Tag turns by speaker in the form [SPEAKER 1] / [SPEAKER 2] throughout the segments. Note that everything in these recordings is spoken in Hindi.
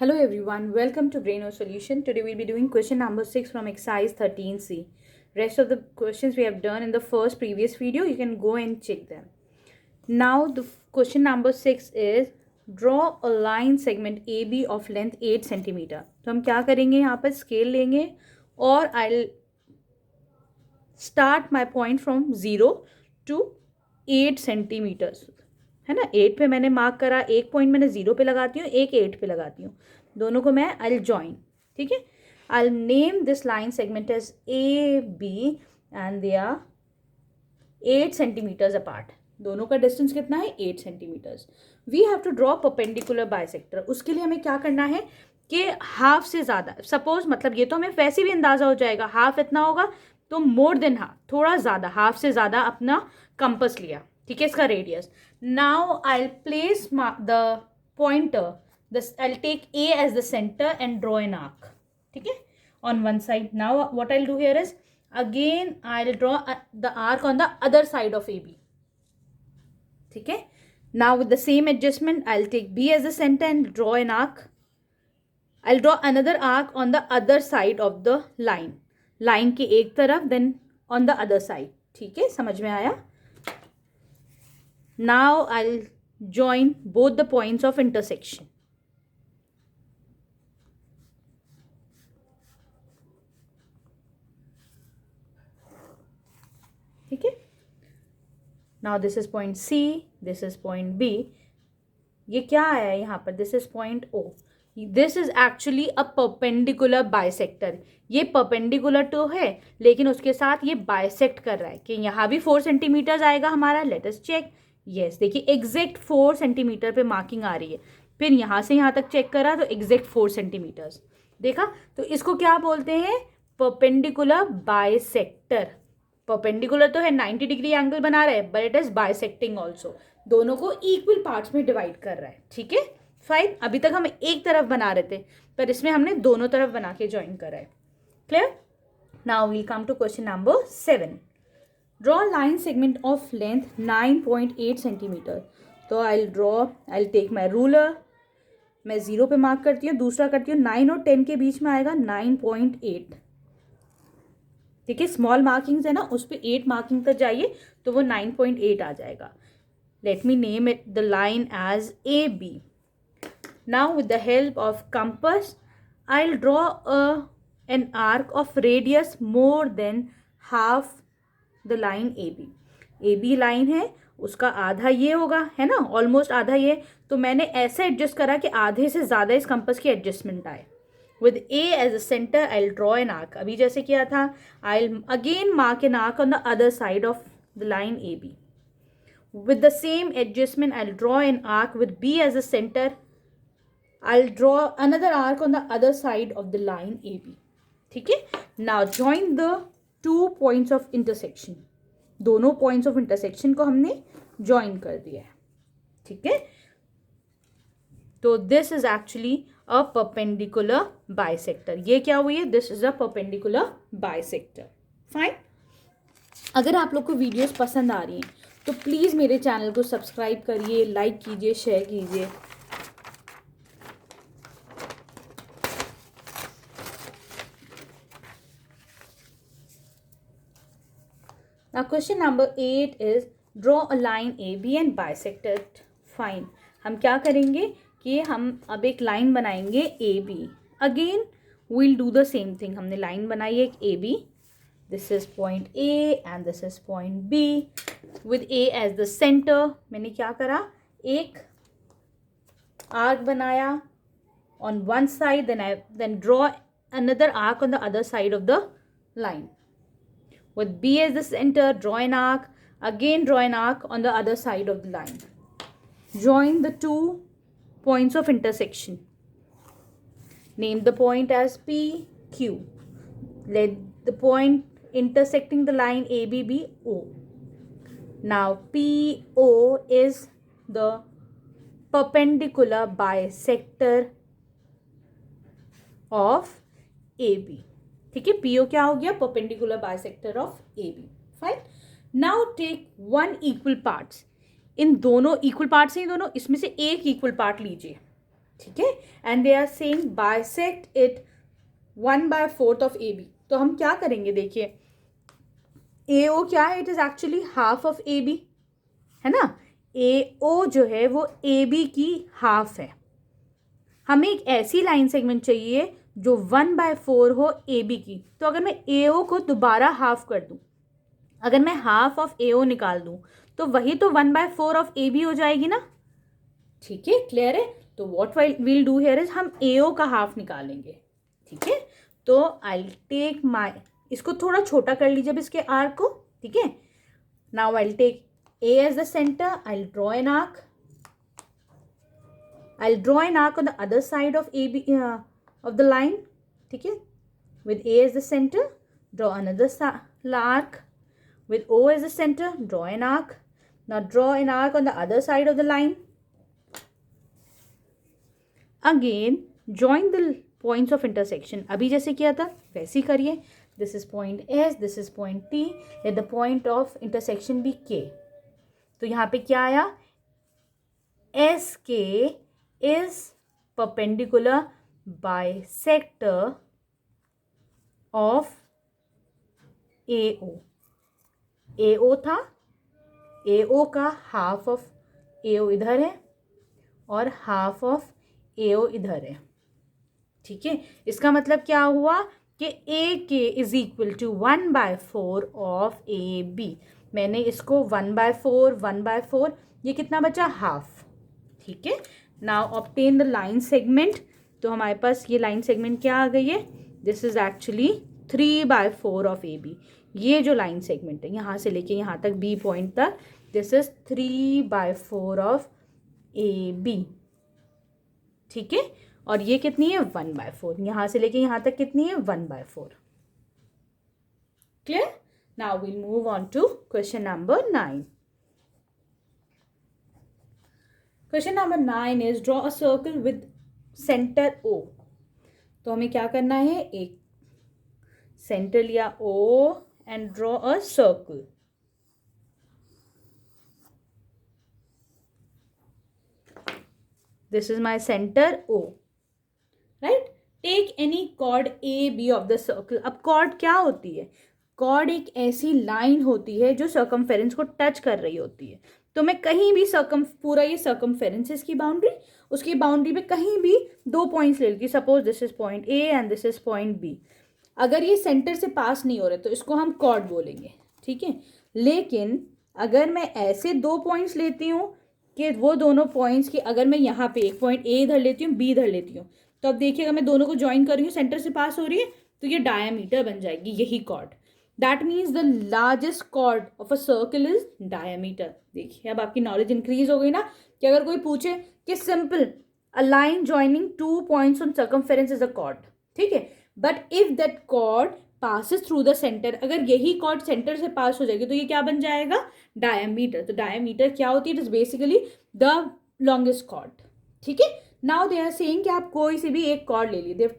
[SPEAKER 1] Hello everyone, welcome to Brainwave Solution. Today we'll be doing question number 6 from exercise 13C. Rest of the questions we have done in the previous video, you can go and check them. Now the question number 6 is draw a line segment AB of length 8 cm. तो हम क्या करेंगे, यहाँ पर स्केल लेंगे और I'll start my point from 0 to 8 centimeters. है ना, 8 पे मैंने मार्क करा, एक पॉइंट मैंने 0 पे लगाती हूँ, एक 8 पे लगाती हूँ, दोनों को मैं आई जॉइन. ठीक है, I name this line segment as A B and they are 8 centimetres apart. दोनों का डिस्टेंस कितना है, 8 centimetres. We have to draw perpendicular bisector. उसके लिए हमें क्या करना है कि हाफ से ज़्यादा, सपोज मतलब ये तो हमें वैसे भी अंदाज़ा हो जाएगा, हाफ इतना होगा तो मोर देन हाफ, थोड़ा ज़्यादा, हाफ से ज़्यादा अपना कंपस लिया. ठीक है, इसका radius. Now I place the pointer, I'll take A as the center and draw an arc. ठीक है, on one side. Now what I'll do here is again I'll draw the arc on the other side of AB. ठीक है, now with the same adjustment I'll take B as the center and draw an arc. I'll draw another arc on the other side of the line. line के एक तरफ, then on the other side. ठीक है, समझ में आया. Now I'll join both the points of intersection. ठीक है, now this is point C, this is point B. ये क्या आया यहाँ पर, this is point O. This is actually a perpendicular bisector. ये परपेंडिकुलर तो है लेकिन उसके साथ ये बाइसेक्ट कर रहा है कि यहाँ भी 4 सेंटीमीटर्स आएगा हमारा. Let us check. यस, देखिए एग्जैक्ट 4 सेंटीमीटर पे मार्किंग आ रही है. फिर यहाँ से यहाँ तक चेक करा तो एग्जैक्ट 4 सेंटीमीटर्स देखा. तो इसको क्या बोलते हैं, परपेंडिकुलर बाइसेक्टर. परपेंडिकुलर तो है, 90 डिग्री एंगल बना रहा है, but it is bisecting also. दोनों को इक्वल पार्ट्स में डिवाइड कर रहा है. ठीक है, फाइन. अभी तक हम एक तरफ बना रहे थे पर इसमें हमने दोनों तरफ बना के ज्वाइन करा है. Clear. Now we'll come to question number 7. Draw line segment of length 9.8 centimetre. तो आई टेक माई रूलर. मैं 0 पे मार्क करती हूँ, दूसरा करती हूँ 9 और 10 के बीच में आएगा 9.8. ठीक है, स्मॉल मार्किंग्स है ना, उस पर 8 मार्किंग तक जाइए तो वो 9.8 आ जाएगा. Let me name it the line as A B. Now with the help of compass I will draw an arc of radius more than half the line A B. A B line है, उसका आधा ये होगा, है ना, ऑलमोस्ट आधा ये. तो मैंने ऐसे एडजस्ट करा कि आधे से ज़्यादा इस कंपस की एडजस्टमेंट आए. With A as a center, I'll draw an arc. अभी जैसे किया था, I'll again mark an arc on the other side of the line AB. With the same adjustment, I'll draw an arc with B as a center. I'll draw another arc on the other side of the line AB. ठीक है. Now join the 2 points of intersection. दोनों points of intersection को हमने join कर दिया है. ठीक है. तो this is actually a perpendicular bisector. ये क्या हुई है, this is a perpendicular bisector. Fine. अगर आप लोग को वीडियोस पसंद आ रही हैं तो प्लीज़ मेरे चैनल को सब्सक्राइब करिए, लाइक कीजिए, शेयर कीजिए. Now question number 8 is draw a line AB and bisect it. Fine. हम क्या करेंगे कि हम अब एक लाइन बनाएंगे A B. Again we'll do the same thing. हमने लाइन बनाई है एक A B. This is point A and this is point B with A as the centre. मैंने क्या करा, एक आर्क बनाया on one side, then draw another arc on the other side of the line. With B as the center, draw an arc. Again draw an arc on the other side of the line. Join the 2 points of intersection. Name the point as P, Q. Let the point intersecting the line AB be O. Now PO is the perpendicular bisector of AB. ठीक है, पीओ क्या हो गया, perpendicular bisector of A B. Fine. Now take 1 equal parts. इन दोनों इक्वल पार्ट्स हैं, दोनों, इसमें से एक इक्वल पार्ट लीजिए. ठीक है, and they are saying bisect it 1/4 of AB। तो हम क्या करेंगे, देखिए AO क्या है, it is actually half of AB, है ना। AO जो है वो AB की हाफ है। हमें एक ऐसी लाइन सेगमेंट चाहिए जो 1/4 हो AB की। तो अगर मैं AO को दोबारा हाफ कर दूं, अगर मैं हाफ ऑफ AO निकाल दूं, तो वही तो 1/4 ऑफ AB हो जाएगी ना। ठीक है, क्लियर है। तो what will do here is हम AO का हाफ निकालेंगे। ठीक है, तो आई टेक माई, इसको थोड़ा छोटा कर लीजिए अब इसके आर्क को। ठीक है, now I take A as the center, I'll draw an arc. I'll draw an arc on the other side of AB of the line. ठीक है, with A as the center, draw another arc. With O as the center, draw an arc. Now draw an arc on the other side of the line. Again, join the points of intersection. अभी जैसे किया था वैसे ही करिए. This is point S, this is point T. Let the point of intersection be K. तो यहाँ पे क्या आया, SK is perpendicular bisector of AO. AO था, AO का हाफ ऑफ AO इधर है और हाफ ऑफ AO इधर है। ठीक है, इसका मतलब क्या हुआ कि AK is equal to 1/4 of AB। मैंने इसको 1/4 1/4, ये कितना बचा, हाफ। ठीक है, now obtain the line segment. तो हमारे पास ये लाइन सेगमेंट क्या आ गई है, this is actually 3/4 of AB। ये जो लाइन सेगमेंट है यहाँ से लेके यहाँ तक B पॉइंट तक, दिस इज 3/4 ऑफ AB। ठीक है, और ये कितनी है, 1/4। यहाँ से लेके यहाँ तक कितनी है, 1/4। Clear. Now we'll move on to question number 9. Question number 9 is draw a circle with center O. तो हमें क्या करना है, एक सेंटर लिया O and draw a circle. This is my center O. Right? Take any chord AB of the circle. अब chord क्या होती है, कॉर्ड एक ऐसी लाइन होती है जो सर्कमफेरेंस को टच कर रही होती है। तो मैं कहीं भी पूरा ये सर्कमफेरेंस इसकी बाउंड्री, उसकी बाउंड्री पे कहीं भी 2 पॉइंट्स ले लेती हूँ। Suppose this is point A and this is point B। अगर ये सेंटर से पास नहीं हो रहे तो इसको हम कॉर्ड बोलेंगे। ठीक है, लेकिन अगर मैं ऐसे 2 पॉइंट्स लेती हूँ कि वो दोनों पॉइंट्स की, अगर मैं यहाँ पे एक पॉइंट A इधर लेती हूँ, B इधर लेती हूँ, तो अब देखिएगा मैं दोनों को ज्वाइन कर रही हूँ, सेंटर से पास हो रही है, तो ये डायमीटर बन जाएगी, यही cord. That means the largest chord of a circle is diameter. देखिए अब आपकी नॉलेज इंक्रीज हो गई ना, कि अगर कोई पूछे कि simple a line joining 2 points on circumference is a chord, ठीक है, but if that chord passes through the center, अगर यही chord सेंटर से पास हो जाएगी तो ये क्या बन जाएगा, डायमीटर। तो डायमीटर क्या होती है, it is basically the longest chord। ठीक है, नाउ दे आर सेइंग कि आप कोई सी भी एक chord ले लीजिए,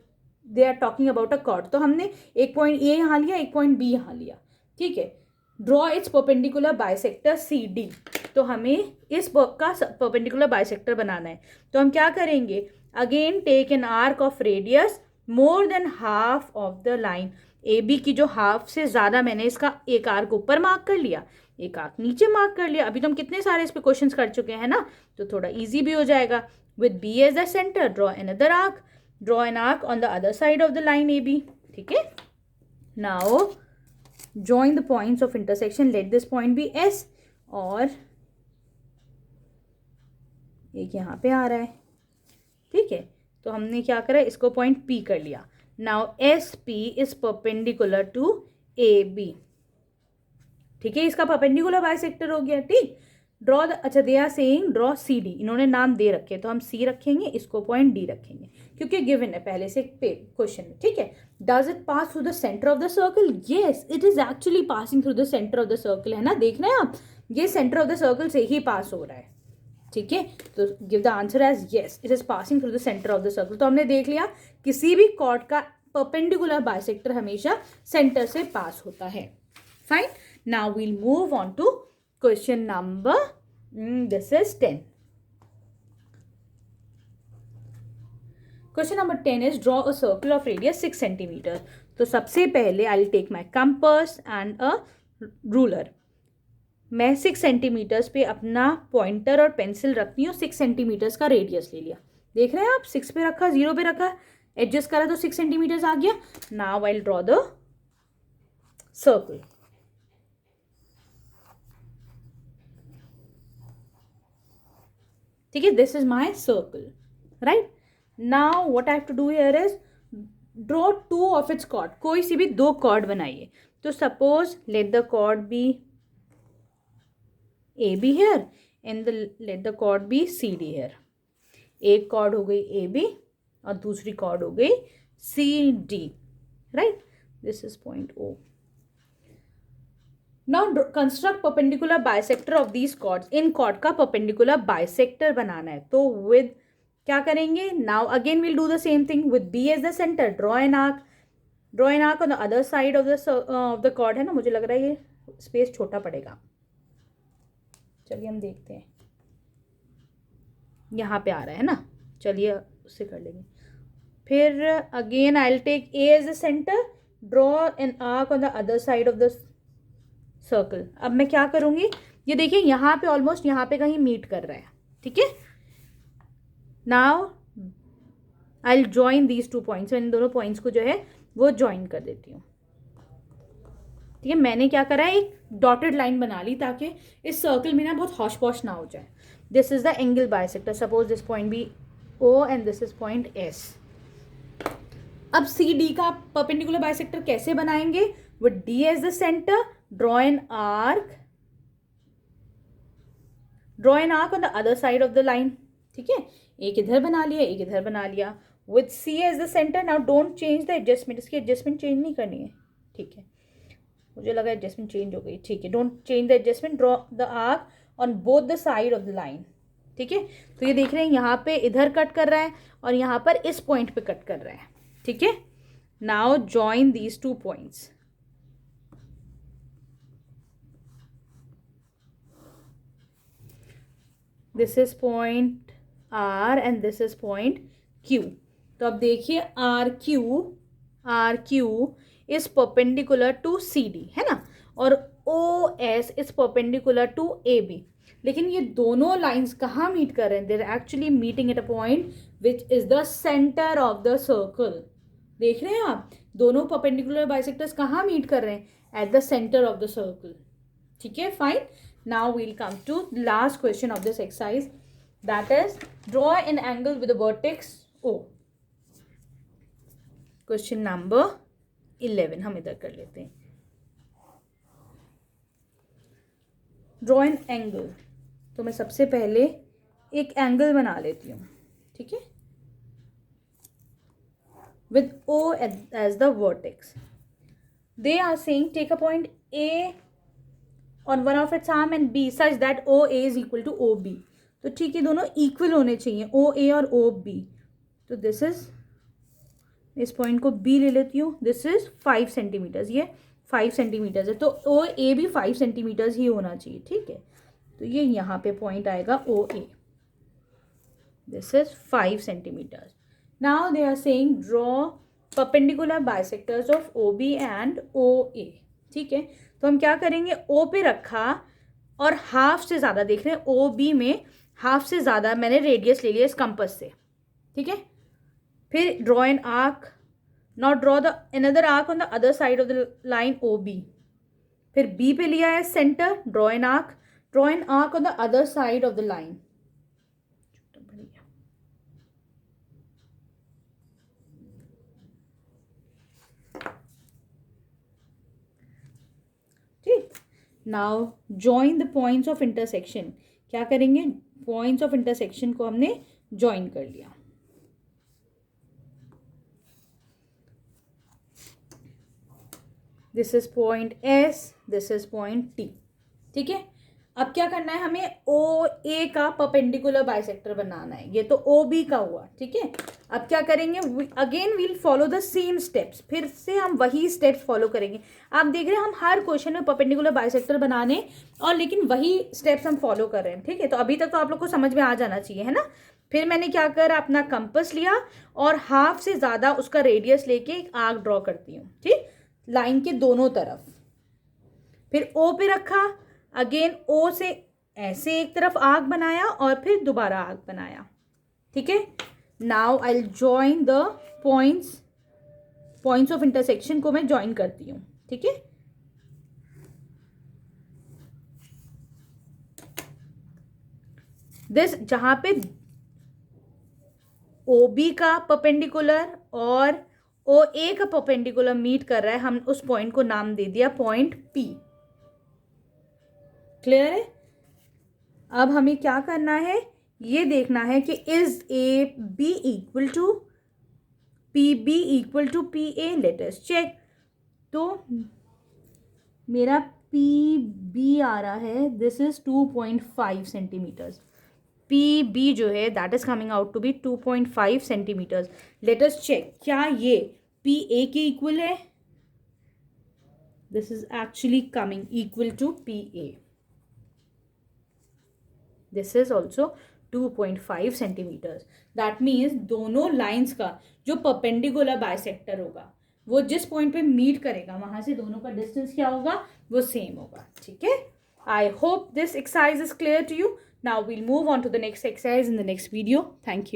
[SPEAKER 1] they are talking about a chord. तो हमने एक पॉइंट A यहाँ लिया, एक पॉइंट B यहाँ लिया। ठीक है, draw it's perpendicular bisector CD। तो हमें इस का परपेंडिकुलर बाइसेक्टर बनाना है। तो हम क्या करेंगे, again take an arc of radius more than half of the line AB की, जो हाफ से ज़्यादा, मैंने इसका एक आर्क ऊपर मार्क कर लिया, एक आर्क नीचे मार्क कर लिया। अभी तो हम कितने सारे इस पे क्वेश्चन कर चुके हैं ना, तो थोड़ा ईजी भी हो जाएगा। With B as the centre, draw another arc, draw an arc on the other side of the line AB. ठीक है, now join the points of intersection, let this point be S, और एक यहाँ पे आ रहा है। ठीक है, तो हमने क्या करा, इसको पॉइंट P कर लिया। now SP is perpendicular to AB। ठीक है, इसका परपेंडिकुलर बाइसेक्टर हो गया। ठीक, ड्रॉ द, अच्छा they are saying draw CD, इन्होंने नाम दे रखे, तो हम C रखेंगे, इसको पॉइंट D रखेंगे, क्योंकि गिवन है पहले से क्वेश्चन में। ठीक है, does it pass through the centre of the circle, yes it is actually passing through the centre of the circle, है ना, देख रहे हैं आप, ये सेंटर ऑफ द सर्कल से ही पास हो रहा है। ठीक है, तो give the answer as yes it is passing through the centre of the circle. तो हमने देख लिया किसी भी कॉर्ड का परपेंडिकुलर बाइसेक्टर हमेशा सेंटर से पास होता है। Fine, now we'll move on to question number this is 10. Question number 10 is draw a circle of radius 6 centimetre. तो सबसे पहले I will take my compass and a ruler. मैं 6 सेंटीमीटर्स पे अपना पॉइंटर और पेंसिल रखती हूँ. 6 सेंटीमीटर्स का रेडियस ले लिया. देख रहे हैं आप, 6 पे रखा, 0 पे रखा, एडजस्ट करा तो 6 सेंटीमीटर्स आ गया. Now I will draw the circle. ठीक है, this is my circle, right. Now what I have to do here is draw 2 of its chord. कोई सी भी 2 कॉर्ड बनाइए. तो suppose let the chord be AB here and let the chord be CD here. एक कॉर्ड हो गई AB और दूसरी कॉर्ड हो गई CD, right? This is point O. Now construct perpendicular bisector of these chords. इन कॉर्ड का perpendicular bisector बनाना है. तो with क्या करेंगे? Now again we'll do the same thing with B as the center. Draw an arc. Draw an arc on the other side of the chord. है ना, मुझे लग रहा है ये स्पेस छोटा पड़ेगा. चलिए हम देखते हैं. यहाँ पे आ रहा है ना, चलिए उससे कर लेंगे. फिर again I will take A as the centre. Draw an arc on the other side of the circle. अब मैं क्या करूँगी, ये देखिए यहाँ पे ऑलमोस्ट यहाँ पे कहीं मीट कर रहा है. ठीक है, now I will join these 2 points. इन दोनों पॉइंट्स को जो है वो जॉइन कर देती हूँ. ठीक है, मैंने क्या करा है, एक डॉटेड लाइन बना ली ताकि इस सर्कल में ना बहुत हॉश पॉश ना हो जाए. This is the angle bisector. Suppose this point be O and this is point S. अब CD का परपेंडिकुलर बाइसेक्टर कैसे बनाएंगे? With D as the centre. Draw an arc. Draw an arc on the other side of the line. ठीक है, एक इधर बना लिया, एक इधर बना लिया. With C as the centre. Now don't change the adjustment. इसकी एडजस्टमेंट चेंज नहीं करनी है. ठीक है, मुझे लगा एडजस्टमेंट चेंज हो गई. ठीक है, don't change the adjustment. Draw the arc on both the side of the line. ठीक है, तो ये देख रहे हैं यहाँ पे इधर कट कर रहा है और यहाँ पर इस पॉइंट पे कट कर रहा है. ठीक है, now join these 2 points. This is point R and this is point Q. तो अब देखिए RQ is perpendicular to CD, है ना, और OS is perpendicular to AB. लेकिन ये दोनों लाइंस कहाँ मीट कर रहे हैं? They're actually meeting at a point which is the center of the circle. देख रहे हैं आप, दोनों perpendicular bisectors कहाँ मीट कर रहे हैं? At the center of the circle. ठीक है, fine. Now we'll come to the last question of this exercise. That is, draw an angle with a vertex O. Question number 11 हम इधर कर लेते हैं. Draw an angle. तो मैं सबसे पहले एक एंगल बना लेती हूँ. ठीक है, with O as the vertex. They are saying take a point A on one of its arm and B such that OA is equal to OB. तो ठीक है, दोनों इक्वल होने चाहिए, OA और OB. तो दिस इज, इस पॉइंट को B ले लेती हूँ. This is 5 centimetres. ये 5 सेंटीमीटर्स है, तो OA भी 5 सेंटीमीटर्स ही होना चाहिए. ठीक है, तो ये यहाँ पे पॉइंट आएगा OA. This is 5 centimetres. Now they are saying draw perpendicular bisectors of OB and OA. ठीक है, तो हम क्या करेंगे, O पे रखा और हाफ से ज़्यादा, देख रहे हैं OB में हाफ से ज़्यादा मैंने रेडियस ले लिया इस कंपास से. ठीक है, फिर draw an arc. Now draw the another arc on the other side of the line OB. फिर B पे लिया है centre. Draw an arc. Draw an arc on the other side of the line. ठीक, now join the points of intersection. क्या करेंगे, पॉइंट्स ऑफ इंटरसेक्शन को हमने जॉइन कर लिया. This is point S, this is point T. ठीक है, अब क्या करना है, हमें OA का परपेंडिकुलर बाइसेक्टर बनाना है. ये तो OB का हुआ. ठीक है, अब क्या करेंगे, again we'll follow the same steps. फिर से हम वही स्टेप्स फॉलो करेंगे. आप देख रहे हैं हम हर क्वेश्चन में परपेंडिकुलर बाइसेक्टर बनाने और लेकिन वही स्टेप्स हम फॉलो कर रहे हैं. ठीक है, तो अभी तक तो आप लोग को समझ में आ जाना चाहिए, है ना. फिर मैंने क्या करा, अपना कंपास लिया और हाफ से ज़्यादा उसका रेडियस लेके एक आर्क ड्रॉ करती हूँ, ठीक, लाइन के दोनों तरफ। फिर ओ पे रखा, अगेन ओ से ऐसे एक तरफ आर्क बनाया और फिर दोबारा आर्क बनाया, ठीक है। Now I will join the points of intersection को मैं ज्वाइन करती हूँ, ठीक है। दिस जहां पे ओ बी का परपेंडिकुलर और ओ ए का परपेंडिकुलर मीट कर रहा है, हम उस पॉइंट को नाम दे दिया पॉइंट पी। क्लियर है? अब हमें क्या करना है, ये देखना है कि is A B equal to P B equal to P A. Let us check. तो मेरा पी बी आ रहा है, this is 2.5 centimetres. P B जो है that is coming out to be 2.5 centimetres. Let us check, क्या ये पी ए के इक्वल है? This is actually coming equal to P A. This is also 2.5 centimetres. That means दोनों लाइन्स का जो परपेंडिकुलर बाइसेक्टर होगा वो जिस पॉइंट पे मीट करेगा वहां से दोनों का डिस्टेंस क्या होगा, वो सेम होगा, ठीक है। I hope this exercise is clear to you. Now we'll move on to the next exercise in the next video. Thank you.